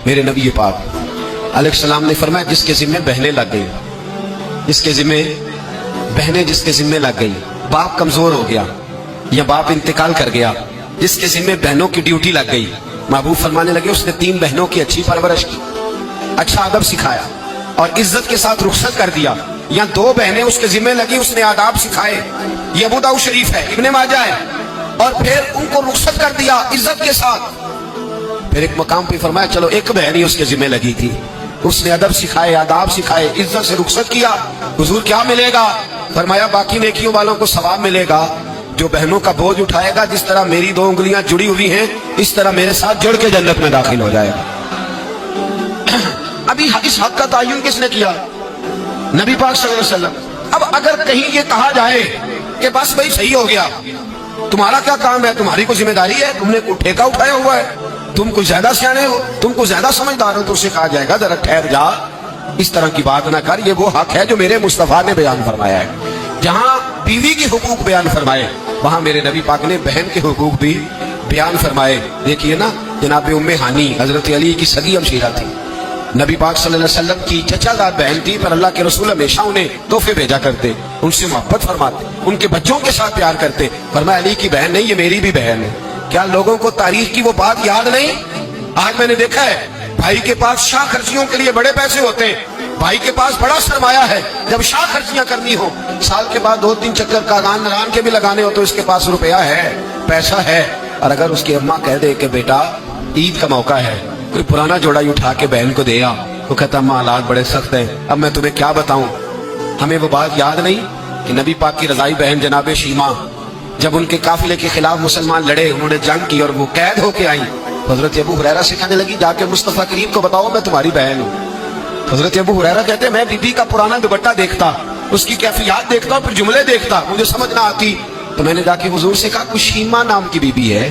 میرے نبی پاک علیہ السلام نے فرمایا جس کے ذمے بہنیں لگ گئی، جس کے ذمے بہنیں جس کے ذمے لگ گئی، باپ کمزور ہو گیا یا باپ انتقال کر گیا، جس کے ذمے بہنوں کی ڈیوٹی لگ گئی، محبوب فرمانے لگے اس نے 3 بہنوں کی اچھی پرورش کی، اچھا ادب سکھایا اور عزت کے ساتھ رخصت کر دیا، یا 2 بہنیں اس کے ذمے لگی، اس نے آداب سکھائے، یہ ابو داؤد شریف ہے، ابن ماجہ ہے، اور پھر ان کو رخصت کر دیا عزت کے ساتھ۔ پھر ایک مقام پہ فرمایا چلو ایک بہن ہی اس کے ذمہ لگی تھی، اس نے ادب سکھائے، آداب سکھائے، عزت سے رخصت کیا، حضور کیا ملے گا؟ فرمایا باقی نیکیوں والوں کو ثواب ملے گا، جو بہنوں کا بوجھ اٹھائے گا جس طرح میری 2 انگلیاں جڑی ہوئی ہیں اس طرح میرے ساتھ جڑ کے جنت میں داخل ہو جائے گا۔ ابھی اس حق کا تعین کس نے کیا؟ نبی پاک صلی اللہ علیہ وسلم۔ اب اگر کہیں یہ کہا جائے کہ بس بھائی صحیح ہو گیا، تمہارا کیا کام ہے، تمہاری کوئی ذمہ داری ہے، تم نے کوئی ٹھیکہ اٹھایا ہوا ہے، تم کوئی زیادہ سیانے ہو، تم کوئی زیادہ سمجھدار ہو، تو اسے کہا جائے گا ذرا ٹھہر جا، اس طرح کی بات نہ کر، یہ وہ حق ہے جو میرے مصطفیٰ نے بیان فرمایا ہے۔ جہاں بیوی کے حقوق بیان فرمائے وہاں میرے نبی پاک نے بہن کے حقوق بھی بیان فرمائے۔ دیکھیے نا، جناب ام ہانی حضرت علی کی سگی ہمشیرہ تھی، نبی پاک صلی اللہ علیہ وسلم کی چچا دار بہن تھی، پر اللہ کے رسول ہمیشہ انہیں تحفے بھیجا کرتے، ان سے محبت فرماتے، ان کے بچوں کے ساتھ پیار کرتے۔ فرمایا علی کی بہن نہیں، یہ میری بھی بہن ہے۔ کیا لوگوں کو تاریخ کی وہ بات یاد نہیں؟ آج میں نے دیکھا ہے بھائی کے پاس شاہ خرچیوں کے لیے بڑے پیسے ہوتے ہیں، بھائی کے پاس بڑا سرمایہ ہے، جب شاہ خرچیاں کرنی ہو، سال کے بعد 2-3 چکر کاغان نران کے بھی لگانے ہو تو اس کے پاس روپیہ ہے، پیسہ ہے، اور اگر اس کی اماں کہہ دے کہ بیٹا عید کا موقع ہے، کوئی پرانا جوڑا ہی اٹھا کے بہن کو دے آ، وہ کہتا اماں حالات بڑے سخت ہیں، اب میں تمہیں کیا بتاؤں۔ ہمیں وہ بات یاد نہیں کہ نبی پاک کی رضائی بہن جناب شیمہ جب ان کے قافلے کے خلاف مسلمان لڑے، انہوں نے جنگ کی اور وہ قید ہو کے آئیں، حضرت ابو ہریرہ سے کہنے لگی جا کے مصطفیٰ کریم کو بتاؤ میں تمہاری بہن ہوں۔ حضرت ابو ہریرہ کہتے ہیں میں بی بی کا پرانا دوپٹہ دیکھتا، اس کی کیفیات دیکھتا اور پھر جملے دیکھتا، مجھے سمجھ نہ آتی، تو میں نے جا کے حضور سے کہا کوئی شیمہ نام کی بی بی ہے؟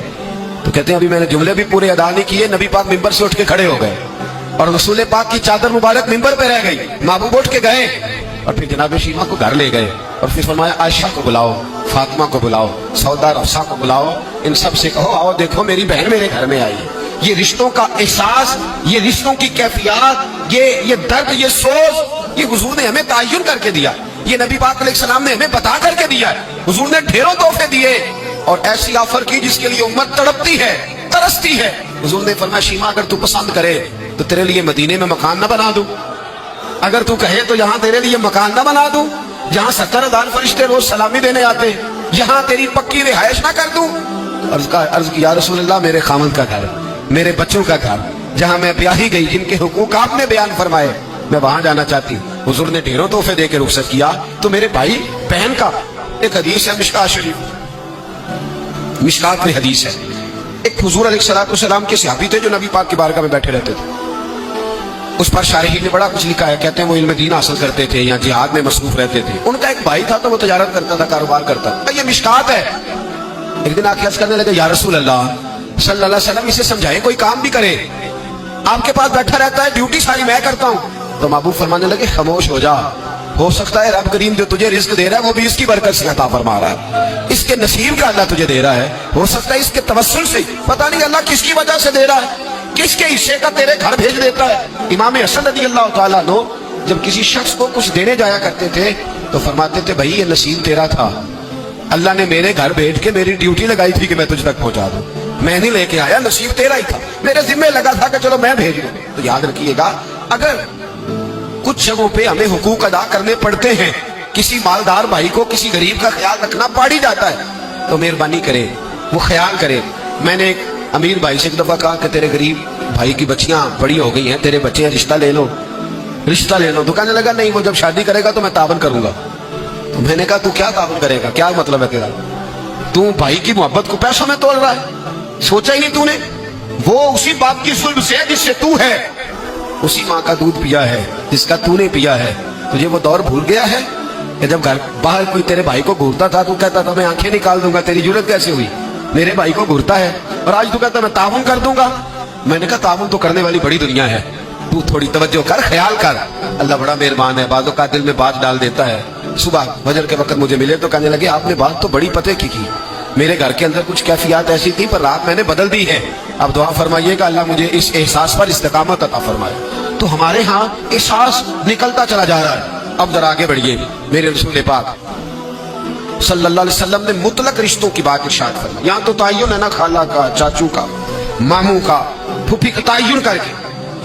تو کہتے ہیں ابھی میں نے جملے بھی پورے ادا نہیں کیے، نبی پاک ممبر سے اٹھ کے کھڑے ہو گئے اور رسول پاک کی چادر مبارک ممبر پہ رہ گئی، محبوب اٹھ کے گئے اور پھر جناب شیمہ کو گھر لے گئے اور پھر فرمایا عائشہ کو بلاؤ، فاطمہ کو بلاؤ، سودا رفسا کو بلاؤ، ان سب سے کہو آؤ دیکھو میری بہن میرے گھر میں آئی ہے۔ یہ رشتوں کا احساس، یہ رشتوں کی کیفیات، یہ درد، یہ سوز، یہ حضور نے ہمیں تعین کر کے دیا، یہ نبی پاک علیہ السلام نے ہمیں بتا کر کے دیا ہے۔ حضور نے ڈھیروں تحفے دیے اور ایسی آفر کی جس کے لیے امت تڑپتی ہے، ترستی ہے۔ حضور نے فرمایا شیمہ اگر تو پسند کرے تو تیرے لیے مدینے میں مکان نہ بنا دوں، اگر تو کہے تو یہاں تیرے لیے مکان نہ بنا دوں، جہاں 70,000 فرشتے روز سلامی دینے آتے، یہاں تیری پکی رہائش نہ کر دوں۔ عرض کی یا رسول اللہ میرے خامد کا گھر، میرے بچوں کا گھر، جہاں میں بیاہی گئی، جن کے حقوق آپ نے بیان فرمائے، میں وہاں جانا چاہتی ہوں۔ حضور نے ڈھیروں تحفے دے کے رخصت کیا۔ تو میرے بھائی بہن کا ایک حدیث ہے مشکات شریف، مشکات میں حدیث ہے، ایک حضور علیہ السلام کے صحابی تھے جو نبی پاک کی بارگاہ میں بیٹھے رہتے تھے، اس پر شارحین نے بڑا کچھ لکھا ہے، کہتے ہیں وہ علم دین حاصل کرتے تھے یا جہاد میں مصروف رہتے تھے۔ ان کا ایک بھائی تھا تو وہ تجارت کرتا تھا، کاروبار کرتا تھا، یہ مشکات ہے۔ ایک دن آخر کرنے لگے یا رسول اللہ صلی اللہ علیہ وسلم اسے سمجھائیں کوئی کام بھی کرے، آپ کے پاس بیٹھا رہتا ہے، ڈیوٹی ساری میں کرتا ہوں۔ تو محبوب فرمانے لگے خاموش ہو جا، ہو سکتا ہے رب کریم جو تجھے رزق دے رہا ہے وہ بھی اس کی برکت سے عطا فرما رہا ہے، اس کے نصیب کا اللہ تجھے دے رہا ہے، ہو سکتا ہے اس کے توسل سے، پتہ نہیں اللہ کس کی وجہ سے دے رہا ہے، کس کے حصے کا تیرے گھر بھیج دیتا ہے۔ امام حسن رضی اللہ تعالیٰ عنہ جب کسی شخص کو کچھ دینے جایا کرتے تھے تو فرماتے تھے بھائی یہ نصیب تیرا تھا، اللہ نے میرے گھر بیٹھ کے میری ڈیوٹی لگائی تھی کہ میں تجھ تک پہنچا دوں، میں نہیں لے کے آیا، نصیب تیرا ہی تھا، میرے ذمہ لگا تھا کہ چلو میں بھیج دوں۔ تو یاد رکھیے گا اگر کچھ جگہوں پہ ہمیں حقوق ادا کرنے پڑتے ہیں، کسی مالدار بھائی کو کسی غریب کا خیال رکھنا پڑ ہی جاتا ہے، تو مہربانی کرے وہ خیال کرے۔ میں نے ایک امیر بھائی سے ایک دفعہ کہا کہ تیرے غریب بھائی کی بچیاں بڑی ہو گئی ہیں، تیرے بچے ہیں، رشتہ لے لو، رشتہ لے لو۔ تو کہنے لگا نہیں وہ جب شادی کرے گا تو میں تعاون کروں گا۔ تو میں نے کہا تو کیا تعاون کرے گا، کیا مطلب ہے تیرا، تو بھائی کی محبت کو پیسوں میں تول رہا ہے، سوچا ہی نہیں تو نے، وہ اسی باپ کی صلب سے جس سے تو ہے، اسی ماں کا دودھ پیا ہے جس کا تو نے پیا ہے۔ تجھے وہ دور بھول گیا ہے کہ جب گھر باہر کوئی تیرے بھائی کو گھورتا تھا تو کہتا تھا میں آنکھیں نکال دوں گا، تیری جرت کیسے ہوئی، میرے بھائی کو گھورتا ہے، اور آج تو کہتا میں تعاون کر دوں گا۔ میں نے کہا تعاون تو کرنے والی بڑی دنیا ہے، تو تھوڑی توجہ کر، خیال کر، اللہ بڑا مہربان ہے، بعض اوقات دل میں بات ڈال دیتا ہے۔ صبح فجر کے وقت مجھے ملے تو کہنے لگے آپ نے بات تو بڑی پتے کی، میرے گھر کے اندر کچھ کیفیات ایسی تھی پر رات میں نے بدل دی ہے. اب دعا فرمائیے کہ اللہ مجھے اس احساس پر استقامت عطا فرمائے. تو ہمارے ہاں احساس نکلتا چلا جا رہا ہے. اب ذرا آگے بڑھیے. میرے رسول پاک صلی اللہ علیہ وسلم نے مطلق رشتوں کی بات ارشاد فرمائی. یہاں تو تعین ہے نا خالہ کا, چاچو کا, ماموں کا, پھوپھی کا تعین کر کے.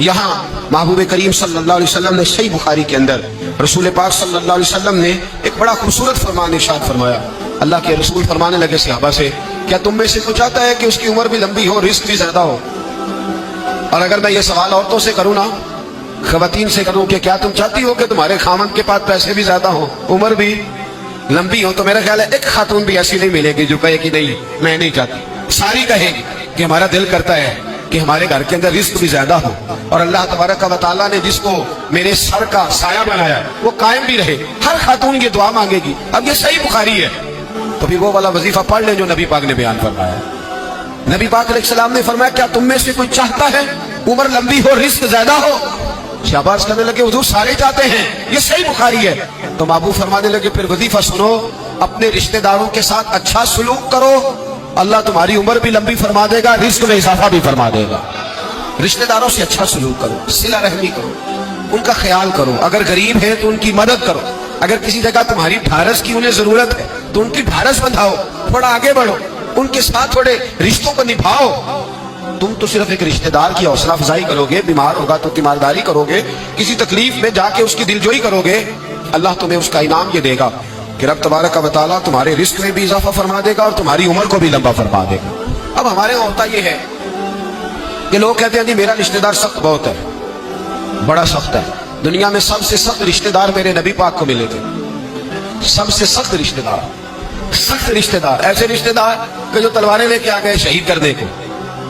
یہاں محبوب کریم صلی اللہ علیہ وسلم نے صحیح بخاری کے اندر رسول پاک صلی اللہ علیہ وسلم نے ایک بڑا خوبصورت فرمان ارشاد فرمایا. اللہ کے رسول فرمانے لگے صحابہ سے, کیا تم میں سے کوئی چاہتا ہے کہ اس کی عمر بھی لمبی ہو, رزق بھی زیادہ ہو؟ اور اگر میں یہ سوال عورتوں سے کروں نا, خواتین سے کروں کہ کیا تم چاہتی ہو کہ تمہارے خامند کے پاس پیسے بھی زیادہ ہوں, عمر بھی لمبی ہو, تو میرا خیال ہے ایک خاتون بھی ایسی نہیں ملے گی جو کہے کہ نہیں میں نہیں چاہتی. ساری کہے گی کہ ہمارا دل کرتا ہے کہ ہمارے گھر کے اندر رزق بھی زیادہ ہو, اور اللہ تبارک و تعالیٰ نے جس کو میرے سر کا سایہ بنایا وہ قائم بھی رہے. ہر خاتون یہ دعا مانگے گی. اب یہ صحیح بخاری ہے تو پھر وہ والا وظیفہ پڑھ لیں جو نبی پاک نے بیان فرمایا. نبی پاک علیہ السلام نے فرمایا کیا تم میں سے کوئی چاہتا ہے عمر لمبی ہو, رزق زیادہ ہو؟ شہباز کرنے لگے حضور سارے چاہتے ہیں, یہ صحیح بخاری ہے. تو محبوب فرمانے لگے پھر وظیفہ سنو, اپنے رشتہ داروں کے ساتھ اچھا سلوک کرو, اللہ تمہاری عمر بھی لمبی فرما دے گا, رزق میں اضافہ بھی فرما دے گا. رشتہ داروں سے اچھا سلوک کرو, صلہ رحمی کرو, ان کا خیال کرو. اگر غریب ہے تو ان کی مدد کرو. اگر کسی جگہ تمہاری ڈھارس کی انہیں ضرورت ہے تو ان کی ڈھارس بندھاؤ, تھوڑا آگے بڑھو, ان کے ساتھ تھوڑے رشتوں کو نبھاؤ. تم تو صرف ایک رشتہ دار کی حوصلہ افزائی کرو گے, بیمار ہوگا تو تیمارداری کرو گے, کسی تکلیف میں جا کے اس کی دلجوئی کرو گے, اللہ تمہیں اس کا انعام یہ دے گا کہ رب تبارک و تعالیٰ تمہارے رزق میں بھی اضافہ فرما دے گا اور تمہاری عمر کو بھی لمبا فرما دے گا. اب ہمارے یہاں ہوتا یہ ہے کہ لوگ کہتے ہیں جی میرا رشتہ دار سخت بہت ہے, بڑا سخت ہے. دنیا میں سب سے سخت رشتہ دار میرے نبی پاک کو ملے تھے. سب سے سخت رشتہ دار, سخت رشتہ دار, ایسے رشتہ دار کہ جو تلواریں لے کے آ گئے شہید کرنے کو,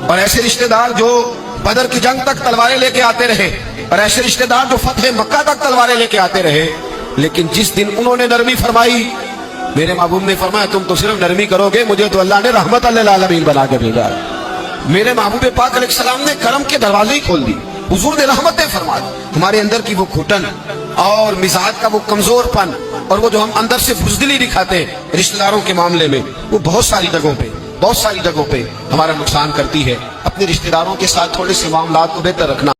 اور ایسے رشتہ دار جو بدر کی جنگ تک تلواریں لے کے آتے رہے, اور ایسے رشتہ دار جو فتح مکہ تک تلواریں لے کے آتے رہے. لیکن جس دن انہوں نے نرمی فرمائی, میرے محبوب نے فرمایا تم تو صرف نرمی کرو گے, مجھے تو اللہ نے رحمت للعالمین بنا کے بھیجا. میرے محبوب پاک علیہ السلام نے کرم کے دروازے ہی کھول دی. حضور نے رحمتیں فرما دی. ہمارے اندر کی وہ گھٹن اور مزاج کا وہ کمزور پن, اور وہ جو ہم اندر سے بزدلی دکھاتے ہیں رشتہ داروں کے معاملے میں, وہ بہت ساری جگہوں پہ ہمارا نقصان کرتی ہے. اپنے رشتہ داروں کے ساتھ تھوڑے سے معاملات کو بہتر رکھنا.